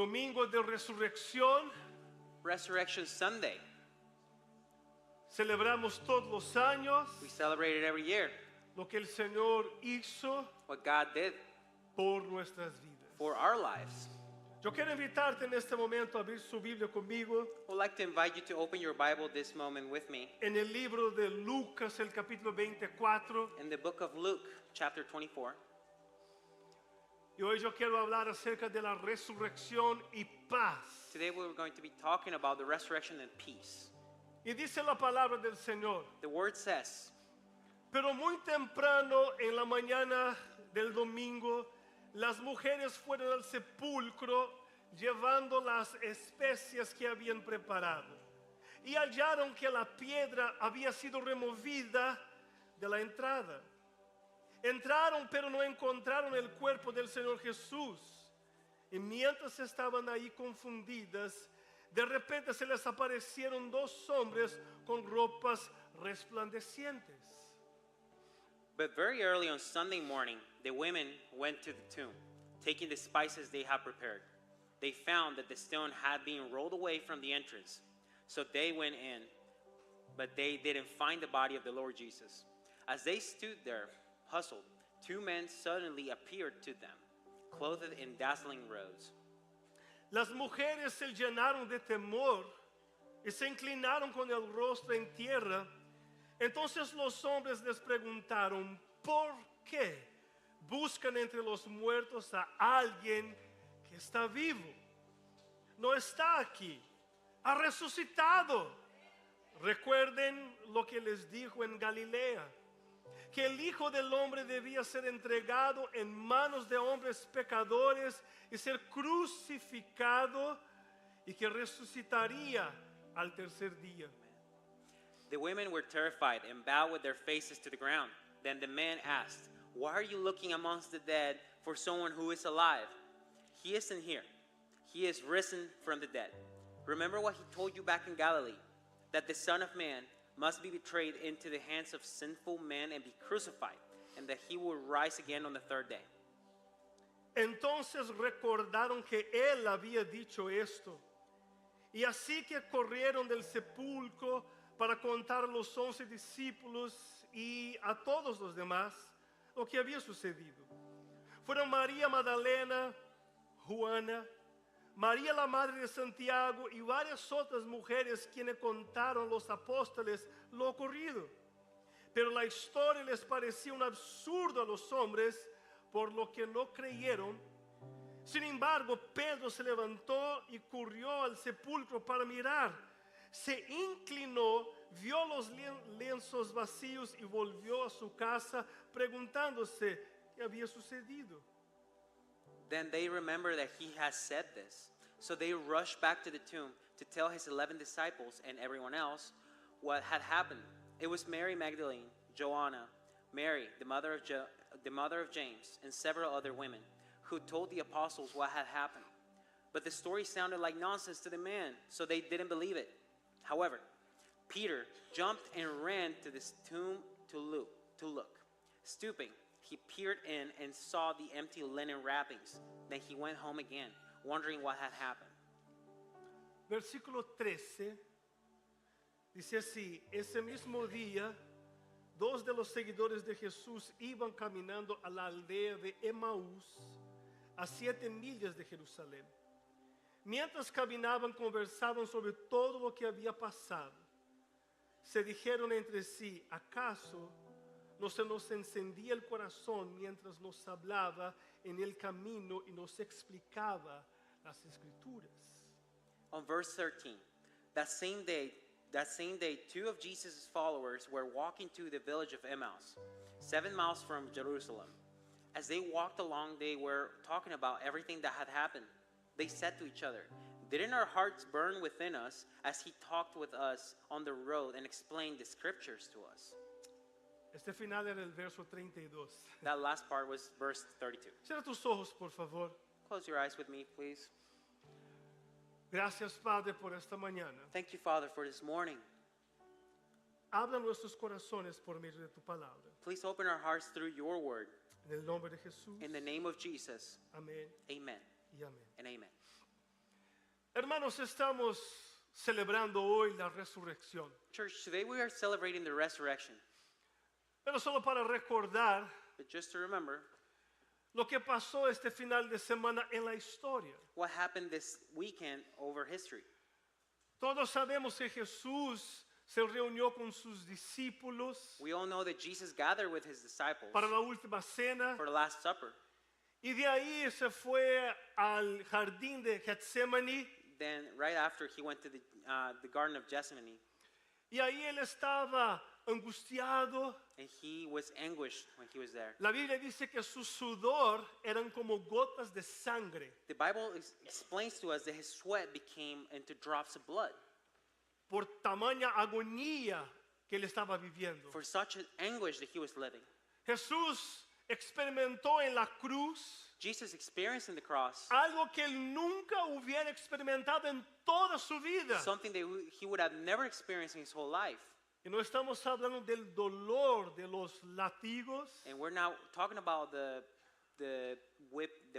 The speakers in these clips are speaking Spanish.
Domingo de Resurrección. Resurrection Sunday. Celebramos todos los años We celebrate it every year. lo que el Señor hizo What God did por nuestras vidas. for our lives. Yo quiero invitarte en este momento a abrir su Biblia conmigo I would like to invite you to open your Bible this moment with me en el libro de Lucas, el capítulo 24. in the book of Luke, chapter 24. Y hoy yo quiero hablar acerca de la resurrección y paz. Today we're going to be talking about the resurrection and peace. Y dice la palabra del Señor: The word says, pero muy temprano en la mañana del domingo, las mujeres fueron al sepulcro llevando las especias que habían preparado. Y hallaron que la piedra había sido removida de la entrada. Entraron, pero no encontraron el cuerpo del Señor Jesús. Y mientras estaban ahí confundidas, de repente se les aparecieron dos hombres con ropas resplandecientes. but very early on Sunday morning, the women went to the tomb, taking the spices they had prepared. They found that the stone had been rolled away from the entrance. So they went in, but they didn't find the body of the Lord Jesus. As they stood there, puzzled, two men suddenly appeared to them, clothed in dazzling robes. Las mujeres se llenaron de temor y se inclinaron con el rostro en tierra. Entonces los hombres les preguntaron: ¿por qué buscan entre los muertos a alguien que está vivo? No está aquí, ha resucitado. Recuerden lo que les dijo en Galilea, que el Hijo del Hombre debía ser entregado en manos de hombres pecadores y ser crucificado, y que resucitaría al tercer día. The women were terrified and bowed with their faces to the ground. Then the man asked, "Why are you looking amongst the dead for someone who is alive? He isn't here. He is risen from the dead. Remember what he told you back in Galilee, that the Son of Man must be betrayed into the hands of sinful men and be crucified, and that he will rise again on the third day." Entonces recordaron que él había dicho esto, y así que corrieron del sepulcro para contar a los 11 discípulos y a todos los demás lo que había sucedido. Fueron María Magdalena, Juana, María la madre de Santiago y varias otras mujeres quienes contaron a los apóstoles lo ocurrido. Pero la historia les parecía un absurdo a los hombres, por lo que no creyeron. Sin embargo, Pedro se levantó y corrió al sepulcro para mirar. Se inclinó, vio los lienzos vacíos y volvió a su casa preguntándose qué había sucedido. Then they remembered that he had said this. So they rushed back to the tomb to tell his 11 disciples and everyone else what had happened. It was Mary Magdalene, Joanna, Mary, the mother of James, and several other women who told the apostles what had happened. But the story sounded like nonsense to the men, so they didn't believe it. However, Peter jumped and ran to this tomb to look. Stooping, he peered in and saw the empty linen wrappings. Then he went home again, wondering what had happened. Versículo 13 dice así: ese mismo día, dos de los seguidores de Jesús iban caminando a la aldea de Emaús, a 7 millas de Jerusalén. Mientras caminaban, conversaban sobre todo lo que había pasado. Se dijeron entre sí: ¿acaso no se nos encendía el corazón mientras nos hablaba en el camino y nos explicaba las Escrituras? On verse 13, that same day, two of Jesus' followers were walking to the village of Emmaus, 7 miles from Jerusalem. As they walked along, they were talking about everything that had happened. They said to each other, "Didn't our hearts burn within us as he talked with us on the road and explained the scriptures to us?" Este final era el verso 32. That last part was verse 32. Cierra tus ojos, por favor. Close your eyes with me, please. Gracias, Padre, por esta mañana. Thank you, Father, for this morning. Habla nuestros corazones por medio de tu palabra. Please open our hearts through your word. En el nombre de Jesús. In the name of Jesus, Amén amen y amén. and amen. Hermanos, estamos celebrando hoy la resurrección. Church, today we are celebrating the resurrection. Pero solo para recordar But just to remember lo que pasó este final de semana en la historia. what happened this weekend over history. Todos sabemos que Jesús se reunió con sus discípulos We all know that Jesus gathered with his disciples para la última cena for the Last Supper. y de ahí se fue al jardín de Getsemaní Then, right after, he went to the Garden of Gethsemane, y ahí él estaba angustiado. and he was anguished when he was there. La Biblia dice que su sudor eran como gotas de sangre The Bible explains to us that his sweat became into drops of blood por tamaña agonía que él estaba viviendo. for such an anguish that he was living. Jesús experimentó en la cruz Jesus experienced in the cross algo que él nunca hubiera experimentado en toda su vida. something that he would have never experienced in his whole life. Y no estamos hablando del dolor de los látigos, And we're now talking about the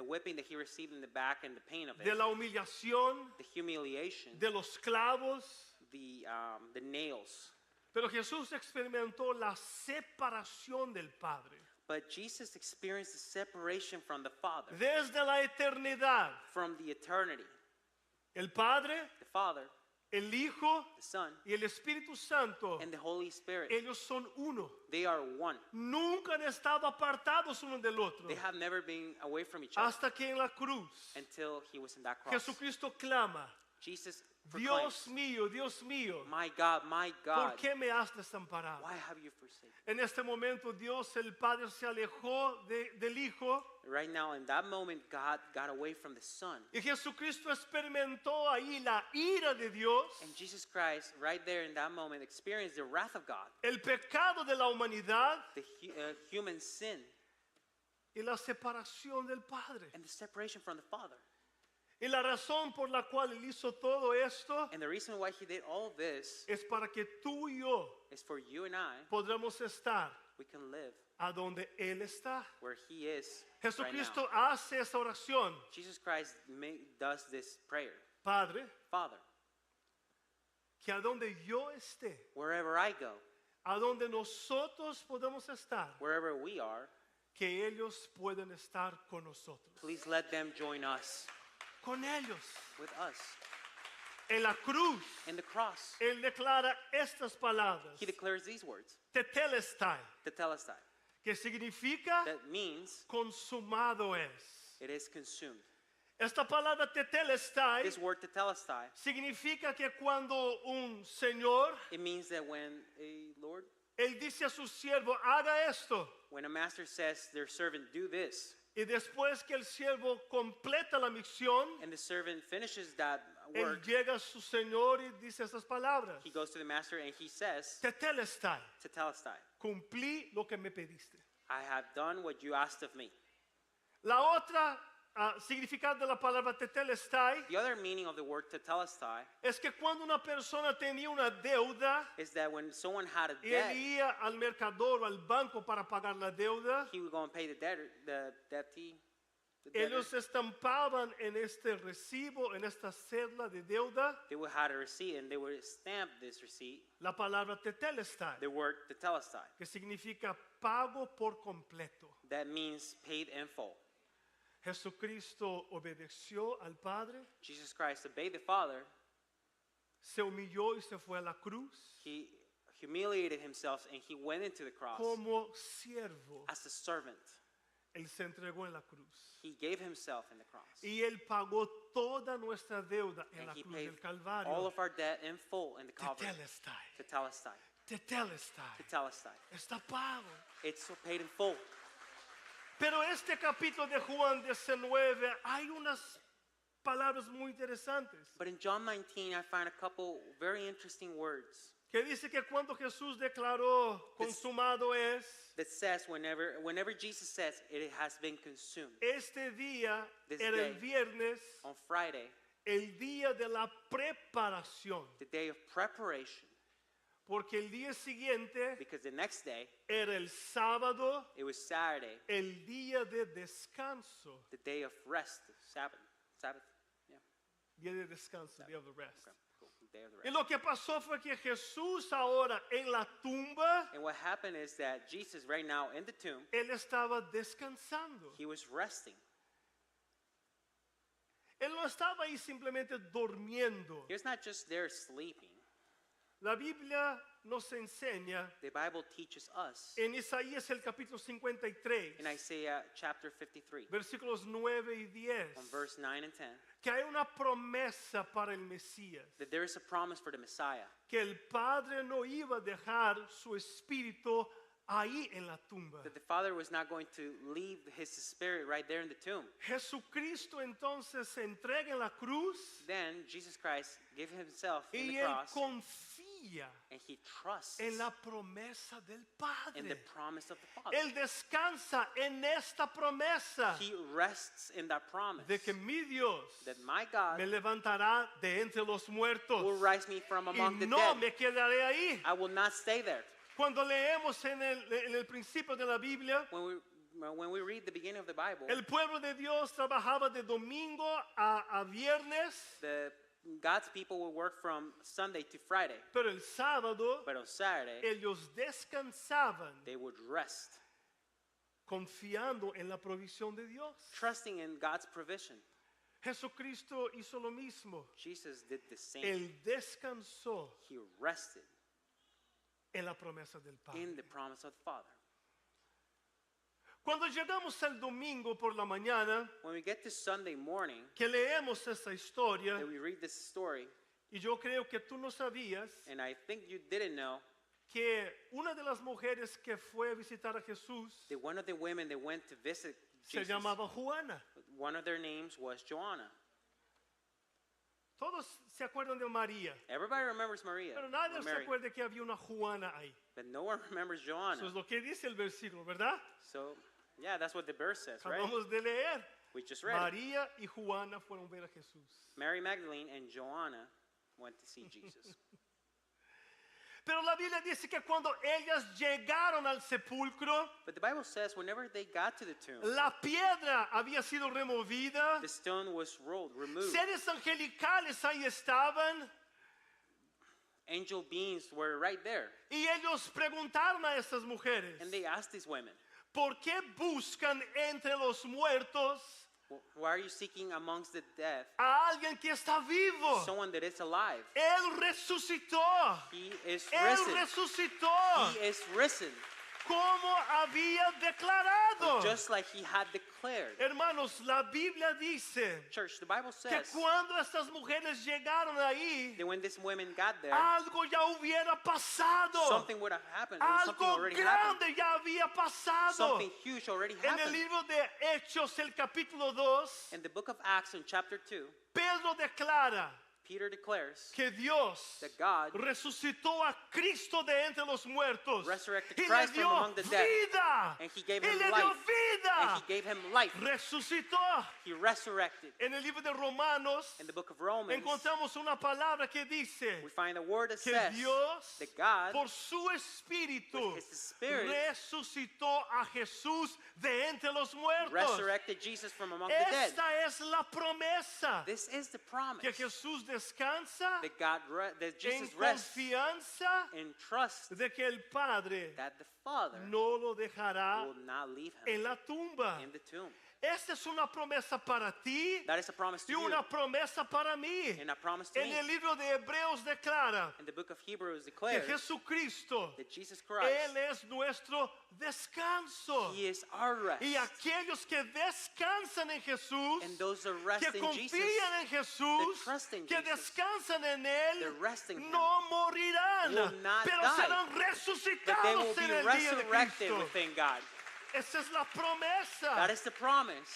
whipping that he received in the back and the pain of it, de la humillación, the humiliation, de los clavos. the nails. Pero Jesús experimentó la separación del Padre. But Jesus experienced the separation from the Father, Desde la eternidad, from the eternity. el Padre, The Father, el Hijo the Son, y el Espíritu Santo, and the Holy Spirit, ellos son uno. they are one. Nunca han estado apartados uno del otro. They have never been away from each other Hasta que en la cruz, until he was in that cross. Jesucristo clama, Jesus Dios proclaims, Dios mío, my ¿por God, qué me has desamparado? why have you forsaken? En este momento Dios el Padre se alejó del Hijo Right now, in that moment, God got away from the Son. y Jesucristo experimentó ahí la ira de Dios, And Jesus Christ, right there in that moment, experienced the wrath of God, el pecado de la humanidad the human sin, y la separación del Padre. and the separation from the Father. Y la razón por la cual Él hizo todo esto And the reason why he did all this es para que tú y yo is for you and I, podamos estar we can live a donde Él está. where he is right now. Jesucristo hace esa oración. Jesus Christ does this prayer. Padre, Father, que a donde yo esté, wherever I go, a donde nosotros podamos estar, wherever we are, que ellos puedan estar con nosotros. please let them join us, Con ellos. with us. En la cruz, In the cross, Él declara estas palabras. he declares these words, Tetelestai, tetelestai. que significa That means consumado es. it is consumed. Esta palabra tetelestai This word tetelestai, significa que cuando un señor, it means that when a Lord, él dice a su siervo, haga esto. when a master says their servant, do this, Y después que el siervo completa la misión, and the servant finishes that él work, llega a su señor y dice estas palabras. he goes to the master and he says, Tetelestai, tetelestai, cumplí lo que me pediste. I have done what you asked of me. La otra significado de la palabra tetelestai The other meaning of the word tetelestai es que cuando una persona tenía una deuda is that when someone had a y él debt, iba al mercador o al banco para pagar la deuda, he would go and pay the debtor, the debtee, the debtor. ellos estampaban en este recibo, en esta cédula de deuda, They would have a receipt and they would stamp this receipt, la palabra tetelestai, the word tetelestai. que significa pago por completo. That means paid in full. Jesucristo obedeció al Padre, Jesus Christ obeyed the Father. se humilló y se fue a la cruz He humiliated himself and he went into the cross como siervo. as a servant. Él se entregó en la cruz. He gave himself in the cross. Y Él pagó toda nuestra deuda en And la he cruz paid del Calvario. all of our debt in full in the Calvary. Tetelestai, Tetelestai. tetelestai, Tetelestai. está pago. It's so paid in full. Pero este capítulo de Juan 19 hay unas palabras muy interesantes But in John 19, I find a couple very interesting words que dice que cuando Jesús declaró consumado es, that says whenever Jesus says it has been consumed. este día This era el day. viernes, On Friday, el día de la preparación, the day of preparation, porque el día siguiente because the next day, era el sábado, it was Saturday, el día de descanso. the day of rest, Sabbath. Yeah. Día de descanso, day of the rest. Okay, cool. Day of the Y rest. lo que pasó fue que Jesús ahora en la tumba, And what happened is that Jesus, right now in the tomb, él estaba descansando. he was resting. Él no estaba ahí simplemente durmiendo. He was not just there sleeping. La Biblia nos enseña The Bible teaches us en Isaías el capítulo 53, in Isaiah chapter 53, versículos 9 y 10, on verse 9 and 10, que hay una promesa para el Mesías, that there is a promise for the Messiah, que el Padre no iba a dejar su espíritu ahí en la tumba. that the Father was not going to leave his spirit right there in the tomb. Jesucristo entonces se entrega en la cruz Then Jesus Christ gave himself in y the él cross, confía and he trusts en la promesa del in the Padre. promise of the Father. Él descansa en esta promesa He rests in that promise de que mi Dios that my God me levantará de entre los muertos will rise me from y among the no dead. me quedaré ahí. I will not stay there. Cuando leemos en el principio de la Biblia, When we read the beginning of the Bible, el pueblo de Dios trabajaba de domingo a viernes, God's people will work from Sunday to Friday, pero el sábado but on Saturday ellos descansaban they would rest, confiando en la provisión de Dios. trusting in God's provision. Jesucristo hizo lo mismo. Jesus did the same. Él descansó He rested en la promesa del in the Padre. promise of the Father. Cuando llegamos al domingo por la mañana, When we get to Sunday morning, que leemos esta historia, that we read this story, y yo creo que tú no sabías and I think you didn't know que una de las mujeres que fue a visitar a Jesús that one of the women that went to visit se Jesus, llamaba Juana. one of their names was Joanna. Todos se acuerdan de María, Everybody remembers Maria, pero nadie or se Mary, acuerda que había una Juana ahí. but no one remembers Joanna. Eso es lo que dice el versículo, ¿verdad? So, yeah, that's what the verse says, right? Acabamos de leer. We just read it. María y Juana fueron a ver a Jesús. Mary Magdalene and Joanna went to see Jesus. Pero la Biblia dice que cuando ellas llegaron al sepulcro, But the Bible says whenever they got to the tomb, la piedra había sido removida, the stone was removed. seres angelicales ahí estaban, Angel beings were right there. y ellos preguntaron a estas mujeres, And they asked these women, ¿por qué buscan entre los muertos why are you seeking amongst the dead a alguien que está vivo? someone that is alive? Él resucitó. He is Él risen. resucitó He is risen. como había declarado. Just like he had declared. Hermanos, la Biblia dice Church, the Bible que says cuando estas mujeres llegaron ahí, that when these women got there, algo ya hubiera pasado. something would have happened. Or something Algo already happened. grande ya había pasado. Something huge already En el happened. libro de Hechos, el capítulo 2, In the book of Acts in chapter 2, Pedro declara Peter declares que Dios that God resucitó a Cristo de entre los muertos resurrected y le Christ from dio among the dead, vida. and he gave Y him le dio life, and vida. he gave him life. Resucitó. He resurrected. En el libro de Romanos In the book of Romans, encontramos una palabra que dice we find a word that que says Dios that God, por su espíritu with his spirit, resucitó a Jesús de entre los muertos. resurrected Jesus from among the dead. Esta es la promesa This is the promise que Jesús descansa that en Jesus rests confianza in trust de que el Padre that the Father no lo dejará will not leave en him la tumba. in the tomb. Esta es una promesa para ti That is a promise to y you, una promesa para mí. and a promise to En me. el libro de Hebreos declara And the book of Hebrews que declares Jesucristo, that Jesus Christ, Él es nuestro descanso. He is our rest. Y aquellos que descansan en Jesús, And those that rest que in Jesus, confían en Jesús, that trust in que Jesus, descansan en Él, that rest in Him, no morirán, will not pero die, serán but they will resucitados be en el día de resurrected Cristo. within God. Esa es la promesa. That is the promise.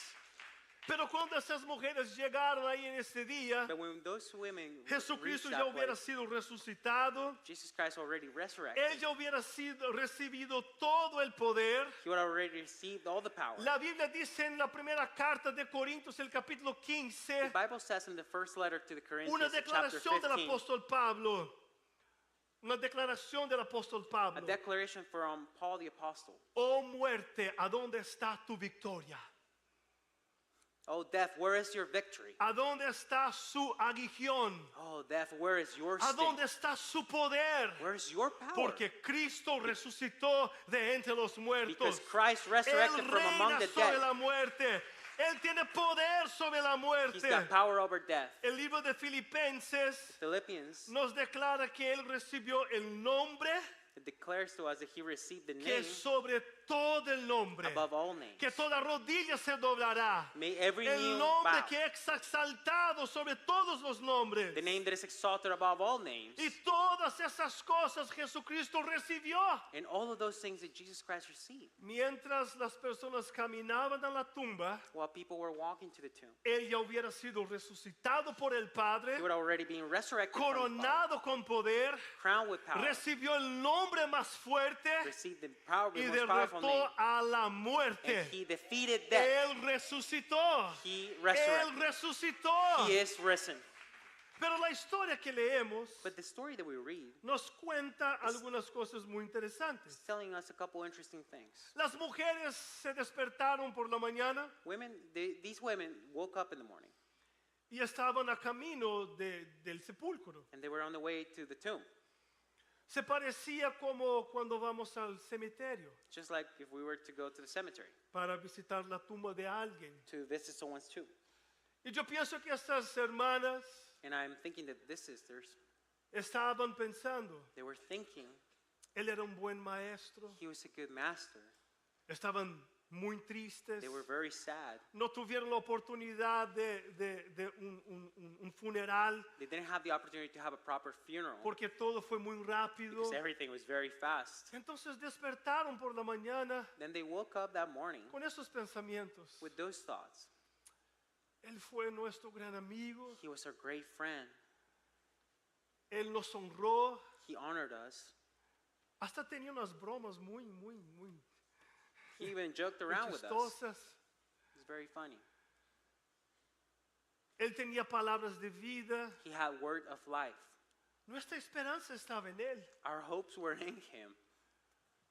Pero cuando esas mujeres llegaron ahí en ese día, But when those women Jesucristo reached ya that hubiera place, sido resucitado. Jesus Christ already resurrected. Él ya hubiera recibido todo el poder. He would already received all the power. La Biblia dice en la primera carta de Corintios, el capítulo The 15, Bible says in the first letter to the una Corinthians, in chapter declaración del 15, apóstol Pablo. Una declaración del apóstol a Pablo. declaration from Paul the Apostle. Oh muerte, ¿a dónde está tu victoria? Oh, death, where is your victory? ¿A dónde está su aguijón? Oh, death, where is your ¿A sting? dónde está su poder? Where is your power? Porque Cristo resucitó de entre los muertos. Because Christ Él resurrected from among reina the sobre dead. la muerte. Él tiene poder sobre la He's muerte. got power over death. El libro de Filipenses Philippians, nos declara que él recibió el nombre it declares to us that he received the que name es sobre todo el nombre. above all names. Que toda rodilla se doblará. May every El knee nombre bow. que es exaltado sobre todos los nombres. The name that is exalted above all names. Y todas esas cosas Jesucristo recibió. And all of those things that Jesus Christ received. Mientras las personas caminaban a la tumba, While people were walking to the tomb, él ya hubiera sido resucitado por el Padre, he would already been resurrected from the Father, coronado con poder, crowned with power, recibió el nombre más fuerte received the power, y the most powerful name, derrotó a la muerte. and he defeated death. Él resucitó. He Él resurrected. resucitó. He is risen. Pero la historia que leemos But the story that we read nos cuenta algunas cosas muy is interesantes. telling us a couple interesting things. Las mujeres se despertaron por la mañana These women woke up in the morning y estaban a camino del sepulcro. and they were on the way to the tomb, Se parecía como cuando vamos al cementerio just like if we were to go to the cemetery para visitar la tumba de alguien. to visit someone's tomb. Y yo pienso que estas hermanas And I'm thinking that these sisters, estaban pensando, they were thinking él era un buen maestro. he was a good master. Estaban muy tristes. They were very sad. No tuvieron la oportunidad de un funeral They didn't have the opportunity to have a proper funeral porque todo fue muy rápido. because everything was very fast. Entonces despertaron por la mañana Then they woke up that morning con esos pensamientos. with those thoughts. Él fue nuestro gran amigo. He was our great friend. Él nos honró. He honored us. Hasta tenía unas bromas muy He even joked around with us. chistosas. It was very funny. Él tenía palabras de vida. He had word of life. Nuestra esperanza estaba en Él. Our hopes were in him.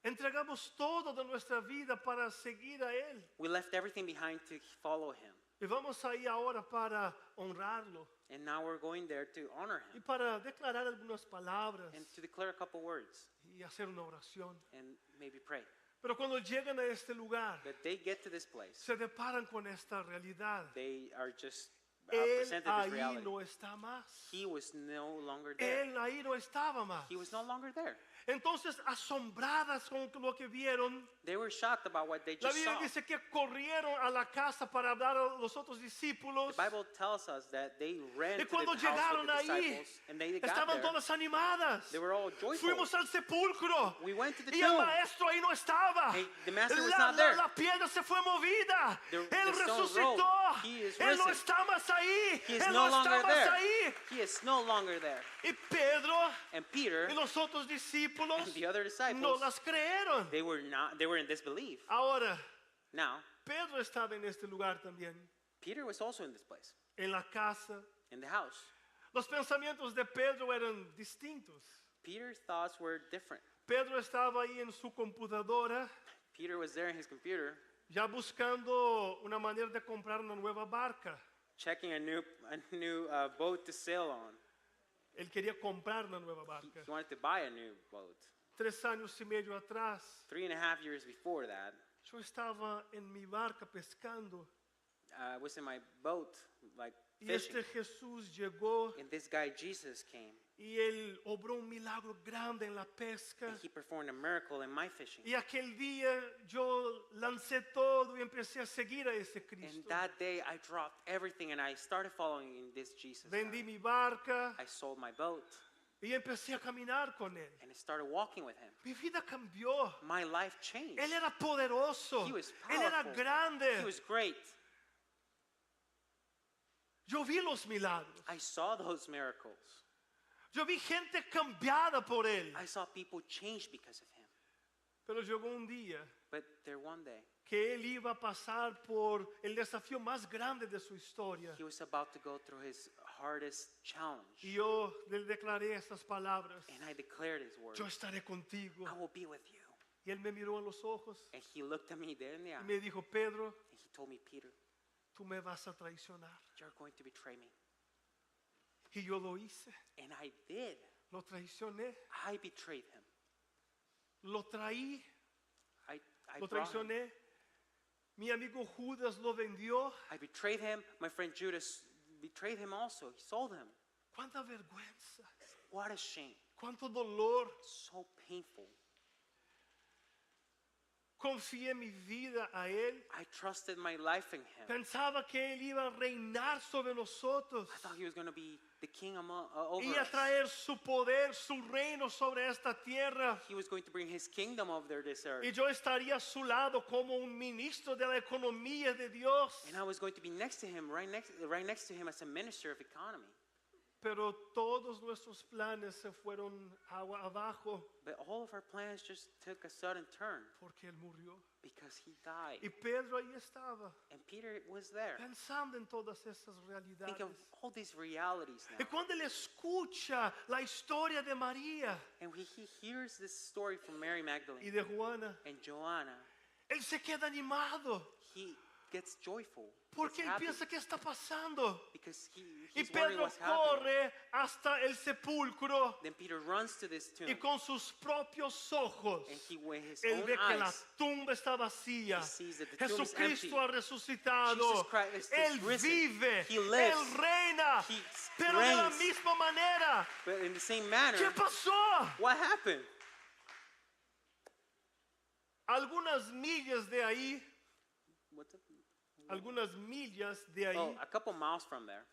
Entregamos todo de nuestra vida para seguir a Él. We left everything behind to follow him. Y vamos ahí ahora para honrarlo And now we're going there to honor y him para declarar algunas palabras and to declare a couple words y hacer una oración. and maybe pray. Pero cuando llegan a este lugar, But they get to this place. se deparan con esta realidad. They are just Él presented this ahí reality. no está más. He was no longer there. Él ahí no estaba más. He was no longer there. Entonces, asombradas con lo que vieron, They were shocked about what they la just Biblia saw. dice que corrieron a la casa para hablar a los otros discípulos. The Bible tells us that they ran Y to cuando the house llegaron with the ahí, disciples, and they got estaban there. todas animadas. They were all joyful. Fuimos al sepulcro We went to the y el tomb. maestro ahí no estaba. Hey, the master was La, not there. la piedra se fue movida. The Él stone resucitó. rolled. He is Él no risen. está más ahí. He is Él no no está longer más there. ahí. He is no longer there. Y Pedro And Peter y los otros discípulos and the other no disciples, las creyeron. they were in disbelief. Ahora, Now, Pedro estaba en este lugar también, Peter was also in this place, en la casa. in the house. Los pensamientos de Pedro eran distintos. Peter's thoughts were different. Pedro estaba ahí en su computadora, Peter was there in his computer, ya buscando una manera de comprar una nueva barca. checking a new boat to sail on. Él quería comprar una nueva He barca. wanted to buy a new boat. 3 años y medio atrás, 3.5 years before that, yo estaba en mi barca pescando I was in my boat, like y fishing, este Jesús llegó and this guy Jesus came, y él obró un milagro grande en la pesca. and he performed a miracle in my fishing. Y aquel día yo lancé todo y empecé a seguir a ese And Cristo. that day, I dropped everything and I started following in this Jesus. Vendí guy. mi barca I sold my boat y empecé a caminar con él. and I started walking with him. Mi vida cambió. My life changed. Él era poderoso. He was Él era powerful. grande. He was great. Yo vi los milagros. I saw those miracles. Yo vi gente cambiada por él. I saw people change because of him. Pero llegó un día But there one day, que él iba a pasar por el desafío más grande de su historia. he was about to go through his hardest challenge. Y yo le declaré estas palabras. And I declared his word. Yo estaré contigo. I will be with you. Y él me miró a los ojos And he looked at me there in the y eye. me dijo, Pedro, And he told me, Peter, tú me vas a traicionar. You're going to betray me. Y yo lo hice, And I did. lo traicioné, I betrayed him. lo traí, I lo brought him. traicioné. Mi amigo Judas lo vendió. I betrayed him. My friend Judas betrayed him also. He sold him. Cuánta vergüenza, What a shame. cuánto dolor. So painful. Confié mi vida a Él. I trusted my life in him. Pensaba que Él iba a reinar sobre nosotros I thought he was going to be the king over y a us. traer su poder, su reino sobre esta tierra. He was going to bring his kingdom over this earth. Y yo estaría a su lado como un ministro de la economía de Dios. And I was going to be next to him, right next to him as a minister of economy. Pero todos nuestros planes se fueron agua abajo But all of our plans just took a sudden turn porque Él murió. because he died. Y Pedro ahí estaba And Peter was there. pensando en todas esas Think of realidades. all these realities Y now. cuando él escucha la historia de María And he hears this story from Mary y Magdalene de Juana, and Joanna. él se queda animado He gets joyful. porque Gets él happy piensa que está pasando. because Y he's wondering Pedro what's happening. corre hasta el sepulcro Then Peter runs to this tomb y con sus propios ojos and he with his él own ve que la eyes tumba está vacía. he sees that the tomb is Jesucristo empty. ha resucitado. Jesus Christ is Él risen. vive. He lives. Él reina. He Pero de la reigns. misma manera. But in the same manner, ¿Qué pasó? what happened? Algunas millas de ahí, What's up? algunas millas de ahí, Oh, a couple miles from there,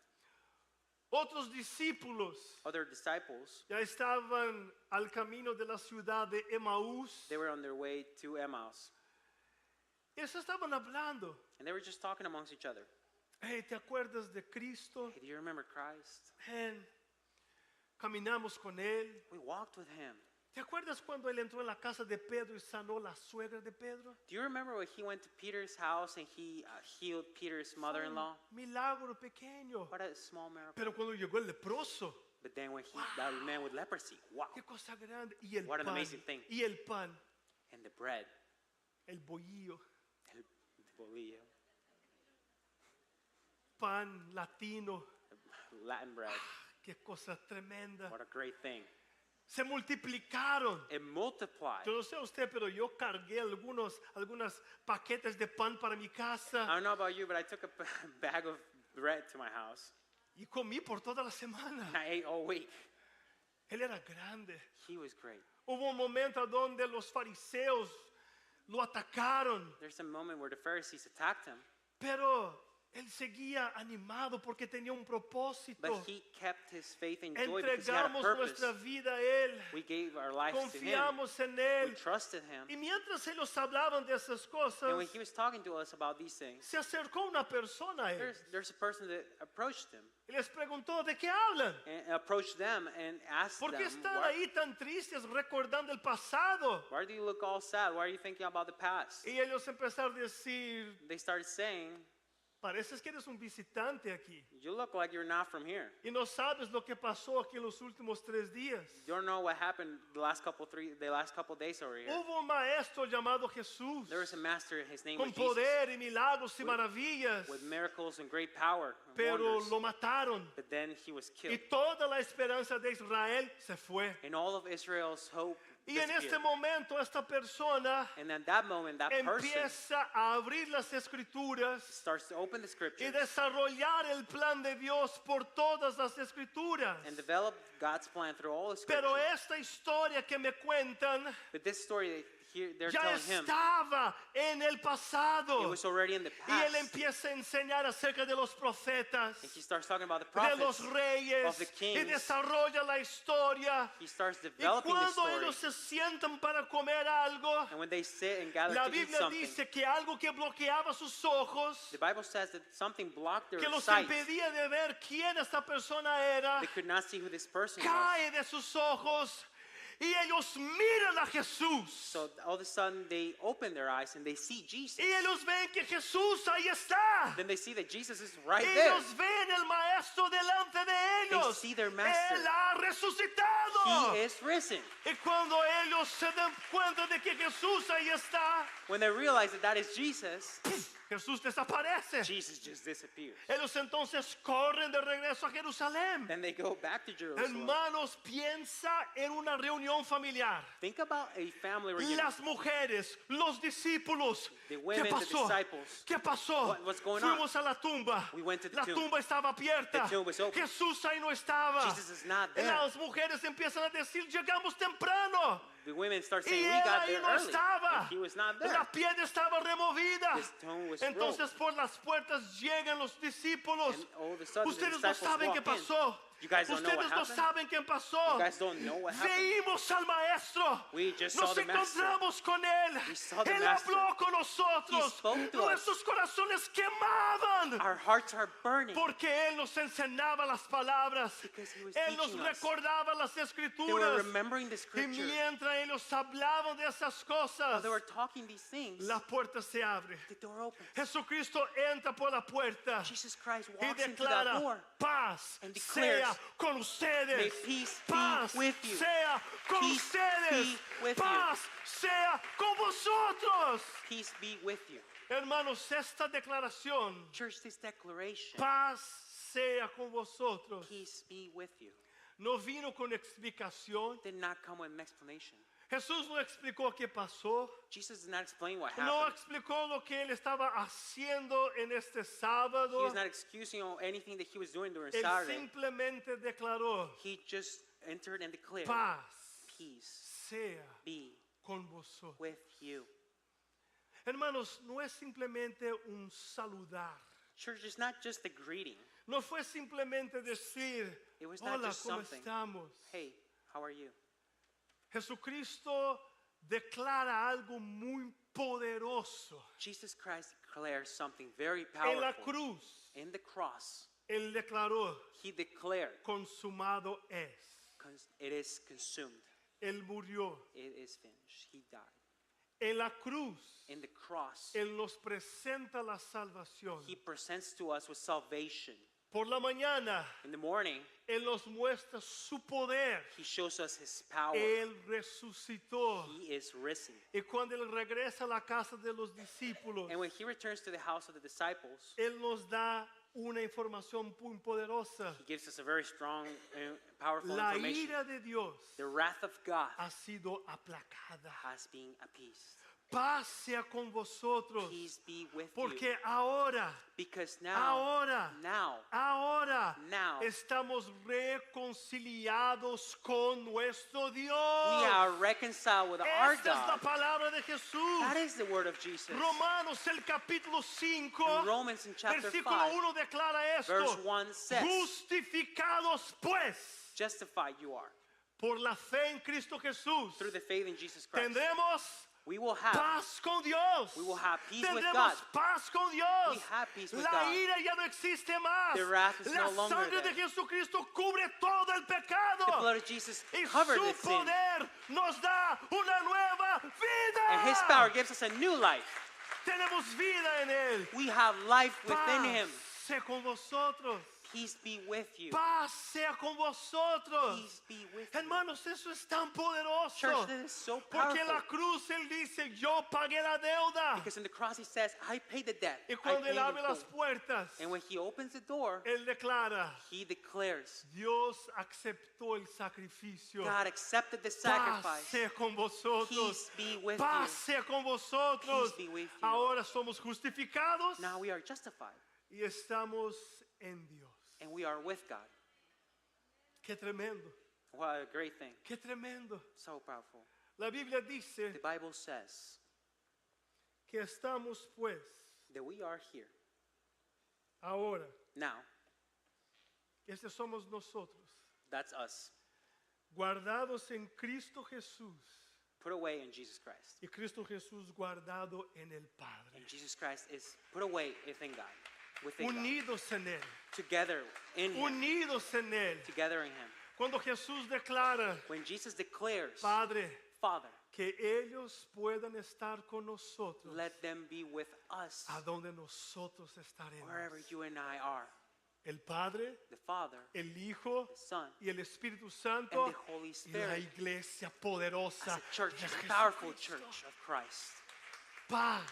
otros discípulos other disciples, ya estaban al camino de la ciudad de Emaús. they were on their way to Emmaus. Y se estaban hablando. And they were just talking amongst each other. Hey, ¿te acuerdas de Cristo? Hey, do you remember Christ? Ven, caminamos con Él. We walked with him. ¿Te acuerdas cuando Él entró en la casa de Pedro y sanó la suegra de Pedro? Do you remember when he went to Peter's house and he healed Peter's mother-in-law? Milagro pequeño. What a small miracle. Pero cuando llegó el leproso, But then when that man with leprosy, wow. qué cosa grande. Y el What an pan. amazing thing. Y el pan, And the bread, el bollillo, el bolillo, pan latino. Latin bread. Qué cosa tremenda. What a great thing. Se multiplicaron. It multiplied. Yo no sé usted, pero yo cargué algunos paquetes de pan para mi I casa don't know about you, but I took a bag of bread to my house. y comí por toda la semana. And I ate all week. Él era grande. He was great. Hubo un momento donde los fariseos lo atacaron, There's a moment where the Pharisees attacked him, pero él seguía animado porque tenía un propósito. but he kept his faith and joy because he had a Entregamos purpose. nuestra vida a Él, We gave our lives to him. confiamos en We Él. trusted him. Y mientras ellos hablaban de esas And cosas, when he was talking to us about these things, se acercó una persona a él there's a person that approached him y les preguntó, ¿de qué hablan? and approached them and asked ¿Por them, qué están why, ahí tan tristes recordando el pasado? why do you look all sad? Why are you thinking about the past? Y ellos empezaron a decir, They started saying, pareces que eres un visitante aquí you look like you're not from here. y no sabes lo que pasó aquí en los últimos 3 días. You don't know what happened the last couple days over here. Hubo un maestro llamado Jesús There was a master, his name con was Jesus, poder y milagros y maravillas, with miracles and great power and pero wonders. lo mataron. But then he was Y killed. toda la esperanza de Israel se fue. And all of Israel's hope Y en este disappeared. momento esta persona And at that moment, that person empieza a abrir las escrituras starts to open the y scriptures desarrollar el plan de Dios por todas las escrituras. and develop God's plan through all the Pero scriptures. esta historia que me cuentan But this story, they're ya telling him, estaba en el it pasado. was already in the Y él past. empieza a enseñar acerca de los profetas, And he starts talking about the de los prophets, reyes, of the y kings. desarrolla la historia. He starts Y developing the cuando story. ellos se sientan para comer algo, And when they sit and gather la to eat Biblia something, dice que algo que bloqueaba sus ojos, the Bible says that something blocked their que los sight. impedía de ver quién esta persona era, They could not see who this person was. cae de sus ojos Y ellos miran a Jesús. So all of a sudden they open their eyes and they see Jesus. Y ellos ven que Jesús ahí está. Then they see that Jesus is right there. Ellos ven el maestro delante de ellos. see their master. Él ha resucitado. He is risen. Y cuando ellos se dan cuenta de que Jesús ahí está, When they realize that that is Jesus, Jesús desaparece. Jesus just disappears. Ellos entonces corren de regreso a Jerusalén. Then they go back to Jerusalem. Hermanos, piensa en una reunión familiar. Think about a family reunion. Las mujeres, los discípulos. The ¿Qué women, the pasó? disciples. ¿Qué pasó? What's going on? Fuimos a la tumba. We went to the La tomb. tumba estaba abierta. The tomb was open. Jesús ahí no estaba. Jesus is not Y there. las mujeres empiezan a decir, llegamos temprano. The women start Y saying, we él got ahí there no early. estaba. And he was not there. La piedra estaba removida. His tomb was Entonces por las puertas llegan los discípulos. And all of a sudden, the Ustedes no disciples saben walk qué pasó. in. You guys don't know what Ustedes no happened? saben qué pasó. You guys don't know what happened? Veímos al maestro. We just Nos saw the master. encontramos con él. We saw the Él master. habló con nosotros. He spoke to Nuestros corazones quemaban. Our hearts are burning. Porque él nos enseñaba las palabras. Because he was Él nos teaching us. recordaba las They were escrituras. remembering the Y scripture. mientras ellos hablaban de esas cosas, While they were talking these things, la puerta se abre. the door opens. Jesucristo entra por la puerta Jesus Christ y walks into that declara, door. paz and declares, sea con ustedes. "May peace be Paz with you. sea con Peace ustedes. be with you." Paz sea con vosotros. Peace be with you. Hermanos, esta declaración, Church, this declaration, paz sea con vosotros, peace be with you, no vino con explicación. did not come with an explanation. Jesús no explicó qué pasó. Jesus did not explain what No happened. explicó lo que él estaba haciendo en este He sábado. was not excusing anything that he was doing during Él Saturday. simplemente declaró, He just entered and declared, paz peace sea be con vosotros. with you. Hermanos, no es simplemente un saludar. Church is not just a greeting. No fue simplemente decir, It was not hola, just ¿cómo something. estamos? Hey, how are you? Jesucristo declara algo muy poderoso. Jesus Christ declares something very En la powerful. cruz, In the cross, Él declaró, he declared, consumado es. it is consumed. Él murió. It is finished. He died. En la cruz, In the cross, Él nos presenta la salvación. he presents to us with salvation. Por la mañana, In the morning, Él nos muestra su poder. he shows us his power. Él resucitó. He is risen. Y cuando Él regresa a la casa de los discípulos, And when he returns to the house of the disciples, Él nos da una información muy poderosa. he gives us a very strong and powerful La information. ira de Dios The wrath of God ha sido aplacada. has been appeased. Paz sea con vosotros. Peace be with you. Porque ahora, Because now, ahora, now, estamos reconciliados con nuestro Dios. we are reconciled with our Esta es la God. palabra de Jesús. That is the word of Jesus. Romanos el capítulo 5, In Romans in chapter versículo 5, 1 declara esto. verse 1 says, Justificados pues justified you are. por la fe en Cristo Jesús. Through the faith in Jesus Christ. Tendremos We will have paz con Dios. We will have peace with Tendremos God. paz con Dios. We have peace with La God. ira ya no existe más. The wrath is La no longer sangre de there. Jesucristo cubre todo el pecado. The blood of Jesus Y covered su the sin. poder nos da una nueva vida. And his power gives us a new life. Tenemos vida en él. We have life within Paz him. sea con vosotros. Peace be with you. Paz sea con vosotros. Peace be with you. Hermanos, eso es tan poderoso. Church, this is so Porque en powerful. la cruz él dice, yo pagué la deuda. Because in the cross he says, I paid the debt. Y I cuando paid él abre in las full. puertas, And when he opens the door, él declara, he declares, Dios aceptó el sacrificio. God accepted the Paz sacrifice. sea con vosotros. Peace be with Paz you. sea con vosotros. Peace be with you. Ahora somos justificados Now we are justified. y estamos en Dios. And we are with God. Qué tremendo. What a great thing. Qué tremendo. So powerful. La Biblia dice The Bible says que estamos pues that we are here. ahora. Now, Este somos nosotros. that's us. Guardados en Cristo Jesús. Put away in Jesus Christ. Y Cristo Jesús guardado en el Padre. And Jesus Christ is put away within God. Within God. Unidos en Él. Together in Him. Unidos en Él. Together in Him. Cuando Jesús declara, When Jesus declares, Padre, Father, que ellos puedan estar con nosotros let them be with us a donde nosotros estaremos. wherever you and I are. El Padre, The Father, el Hijo the Son, y el Espíritu Santo and the Holy y la Spirit iglesia poderosa as a church, de as a powerful Jesucristo. church of Christ. Paz,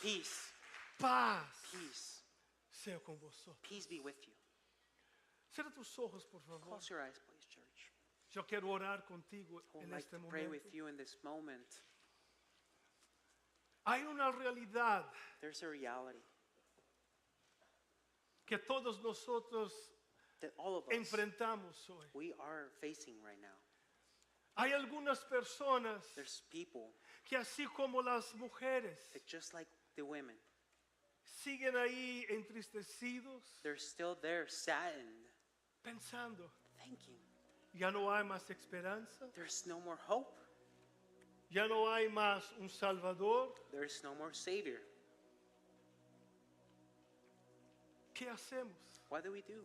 Peace, paz peace, sea con vosotros. peace be with you. Cierra tus ojos, por favor. Close your eyes, please, church. Yo quiero orar contigo I would en like este to pray momento. with you in this moment. Hay una realidad There's a reality que todos nosotros that all of us, enfrentamos hoy. we are facing right now. Hay algunas personas There's people que así como las mujeres that just like the women, siguen ahí entristecidos, they're still there saddened, pensando, thinking ya no hay más esperanza, there's no more hope, ya no hay más un Salvador. there's no more Savior. ¿Qué hacemos? What do we do?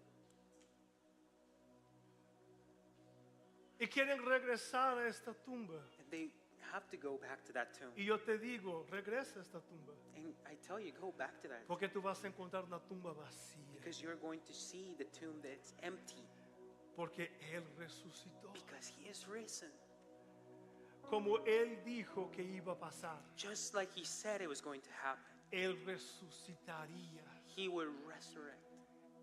Y quieren regresar a esta tumba. And they have to go back to that tomb. Y yo te digo, regresa a esta tumba, And I tell you, go back to that porque tú vas a encontrar una tumba vacía, because you're going to see the tomb that's empty porque Él resucitó, because He is risen. como Él dijo que iba a pasar. Just like He said it was going to happen. Él resucitaría. He would resurrect.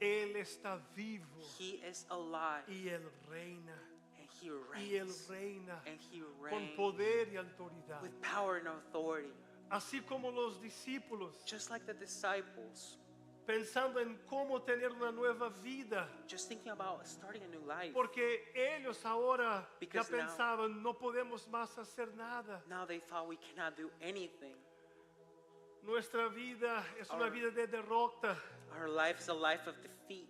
Él está vivo He is alive y Él reina. and He Y Él reigns. reina And He con reigns poder y autoridad. with power and authority. Así como los discípulos, Just like the disciples, pensando en cómo tener una nueva vida. just thinking about starting a new life. Porque ellos ahora ya Because now- pensaban, no podemos más hacer nada. Now they thought we cannot do anything. Nuestra vida es una Our- vida de derrota. Our life is a life of defeat.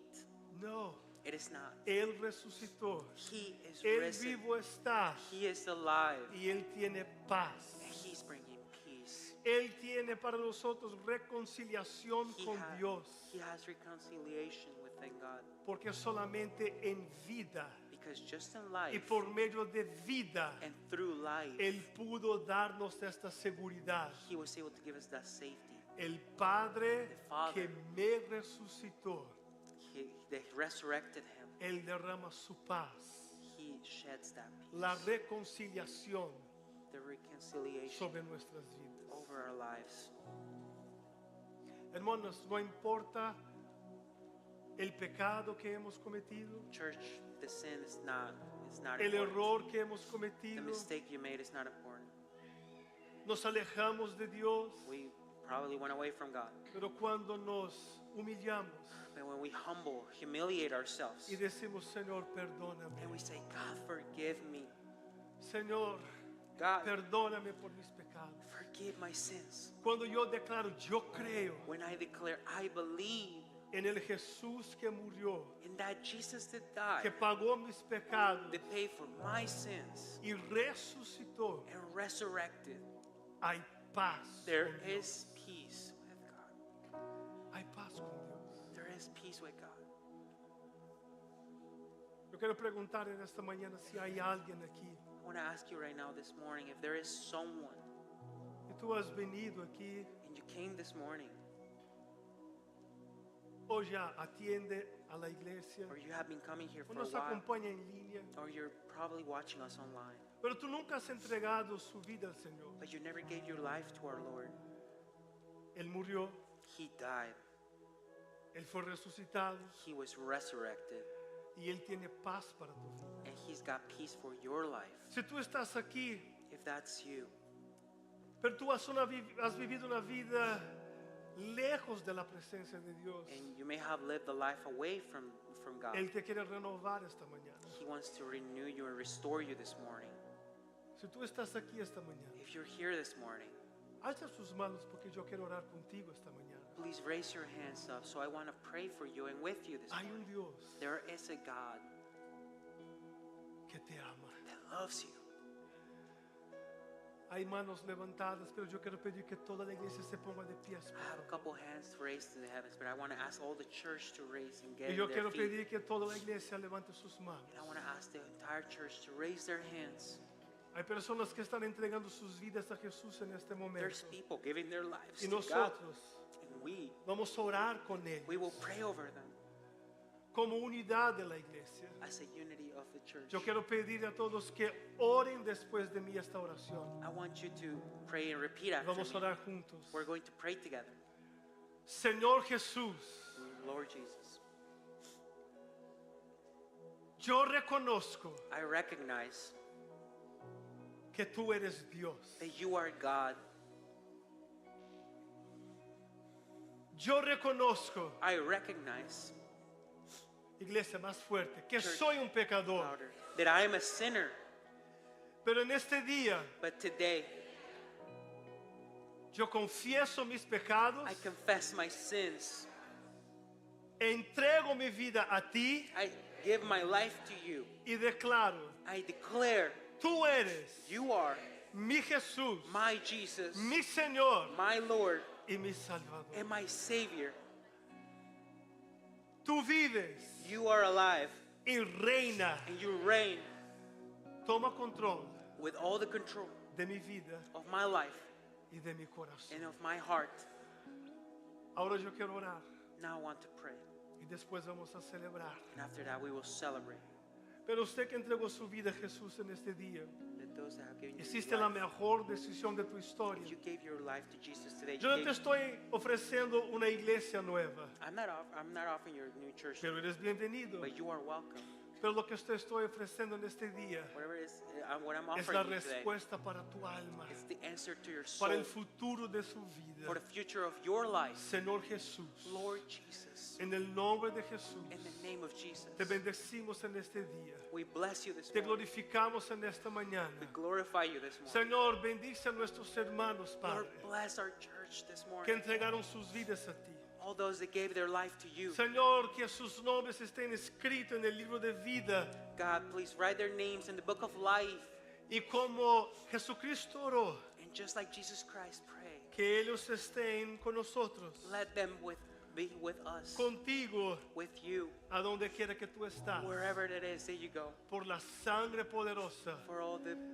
No, It is not. Él resucitó. He is Él risen. vivo está He is alive. y Él tiene paz. And He's bringing peace. Él tiene para nosotros reconciliación He, con ha- Dios. he has reconciliation within God. Porque solamente en vida Because just in y life por medio de vida, and through life, Él pudo darnos esta seguridad. He was able to give us that safety. El Padre The Father. que me resucitó, They resurrected Him. Él derrama su paz, He sheds that peace. la reconciliación The reconciliation sobre nuestras vidas. over our lives. Hermanos, no importa el pecado que hemos cometido, Church, the sin is not el important. error que hemos The cometido, mistake you made is not important. nos alejamos de Dios, We probably went away from God. pero cuando nos humillamos But when we humiliate ourselves, y decimos, Señor, perdóname, and we say, God, forgive me. Señor, God, perdóname por mis pecados. forgive my sins. Cuando yo declaro, yo creo When I declare, I believe en el Jesús que murió, in that Jesus did die, que pagó mis pecados that paid for my sins, y resucitó, and resurrected, hay paz. there con Dios. is peace with God. Hay paz con Dios. There is peace with God. Yo quiero preguntar en esta mañana si hay alguien aquí I want to ask you right now this morning if there is someone y tú has venido aquí and you came this morning o ya atiende a la iglesia or you have been coming here o for a nos while acompaña en línea, or you're probably watching us online, pero tú nunca has entregado su vida al Señor. but you never gave your life to our Lord. Él murió, He died. Él fue resucitado He was resurrected. y Él tiene paz para tu vida. And He's got peace for your life. Si tú estás aquí, If that's you, pero tú has vivido una vida lejos de la presencia de Dios, and you may have lived a life away from God, Él te quiere renovar esta mañana. He wants to renew you and restore you this morning. Si tú estás aquí esta mañana, If you're here this morning, alza tus manos porque yo quiero orar contigo esta mañana. please raise your hands up so I want to pray for you and with you this Hay morning. un Dios There is a God que te ama. that loves you. Hay manos levantadas, pero yo quiero pedir que toda la iglesia se ponga de pies. I have a couple hands raised to the heavens, but I want to ask all the church to raise and get Y in yo their quiero feet. pedir que toda la iglesia levante sus manos. And I want to ask the entire church to raise their hands. Hay personas que están entregando sus vidas a Jesús en este There's momento. people giving their lives Y to God, nosotros and we vamos a orar con ellos will pray over them como unidad de la iglesia. as a unity of the church. Yo quiero pedir a todos que oren después de mí esta oración. I want you to pray and repeat after Vamos a me. orar juntos. We're going to pray together. Señor Jesús, Lord Jesus, yo reconozco I recognize que tú eres Dios. that you are God. Yo reconozco, I recognize, iglesia más fuerte, que Church. soy un pecador. louder, that I am a sinner. Pero en este día But today, yo confieso mis pecados, I confess my sins. entrego mi vida a ti I give my life to you. y declaro, I declare tú eres you are mi Jesús, my Jesus, mi Señor my Lord, y mi Salvador. and my Savior. Tú vives You are alive y reina. and you reign Toma control with all the control de mi vida of my life y de mi corazón. and of my heart. Ahora yo quiero orar Now I want to pray. y después vamos a celebrar. And after that, we will celebrate Pero usted que entregó su vida a Jesús en este día, that those that have given you hiciste la life, mejor decisión de tu historia. if you gave your life to Jesus today, Yo no you te gave, estoy ofreciendo una iglesia nueva, I'm not offering you a new church, pero eres bienvenido. but you are welcome. Pero lo que te estoy ofreciendo en este día Whatever it is, what I'm es la offering you today, respuesta para tu alma, it's the answer to your soul, para el futuro de su for vida. the future of your life. Señor Jesús, Lord Jesus, en el nombre de Jesús, in the name of Jesus, te bendecimos en este día. we bless you this Te morning. glorificamos en esta mañana. We glorify you this morning. Señor, bendice a nuestros hermanos, Lord, Padre, bless our church this que morning. entregaron sus vidas a ti. All those that gave their life to you. Señor, que sus nombres estén escritos en el libro de vida. God, please write their names in the book of life. Y como Jesucristo oró, And just like Jesus Christ prayed, que ellos estén con nosotros, let them be with us, contigo, with you, a donde quiera que tú estás, wherever it is that you go, por la sangre poderosa for all the